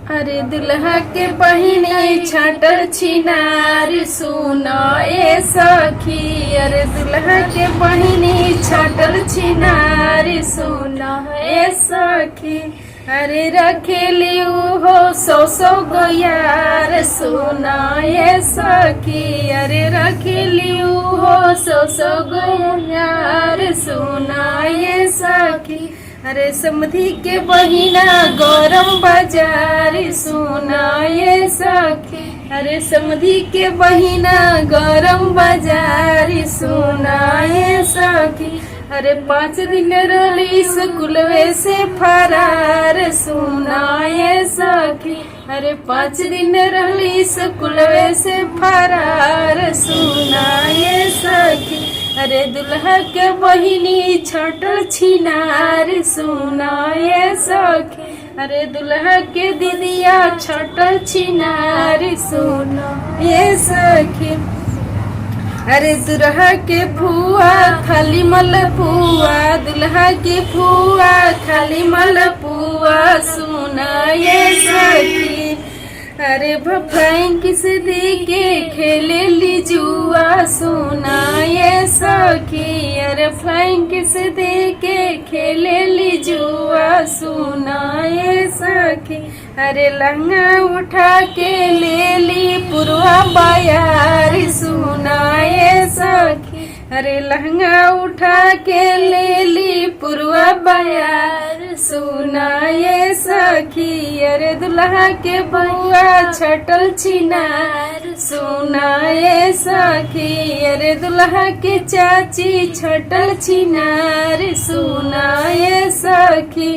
अरे दुल्हा के बहिनी छाटल छिनार सुनो ए सखी। अरे दुल्हा के बहिनी छाटल छिनार सुनो ए सखी। अरे रखेली हो सौ गो यार सुनो ए सखी। अरे रखेली हो सौ गो यार सुनो ए सखी। अरे समधी के बहिना गरम बाजार सुना ये सखी। अरे समधी के बहिना गरम बाजार सुना ये सखी। अरे 5 दिन रही स्कूलवे से फरार सुना ये सखी। अरे 5 दिन रही स्कूलवे से फरार सुना ये सखी। अरे दुल्हा के बहिनी छटल छिनार सुना ये सखी। अरे दुल्हा के दीदिया छटल छिनार सुना ये सखी। अरे दुल्हा के फुआ खाली मलपुआ दुल्हा के फुआ खाली मलपुआ सुना ये सखी। अरे भफाइन किस दी के खेले ली जुआ सुना ये सखी। अरे फाइन किस दे के खेले ली जुआ सुना ये सखी। अरे लहंगा उठा के ले ली पुरवा बायार सुना ये सखी। अरे लहंगा उठा के ले ली पुरवा बायार सुना ये सखी। अरे दुल्हा के बुआ छटल छिनार सुना ये सखी। अरे दुल्हा के चाची छटल छिनार सुना ये सखी।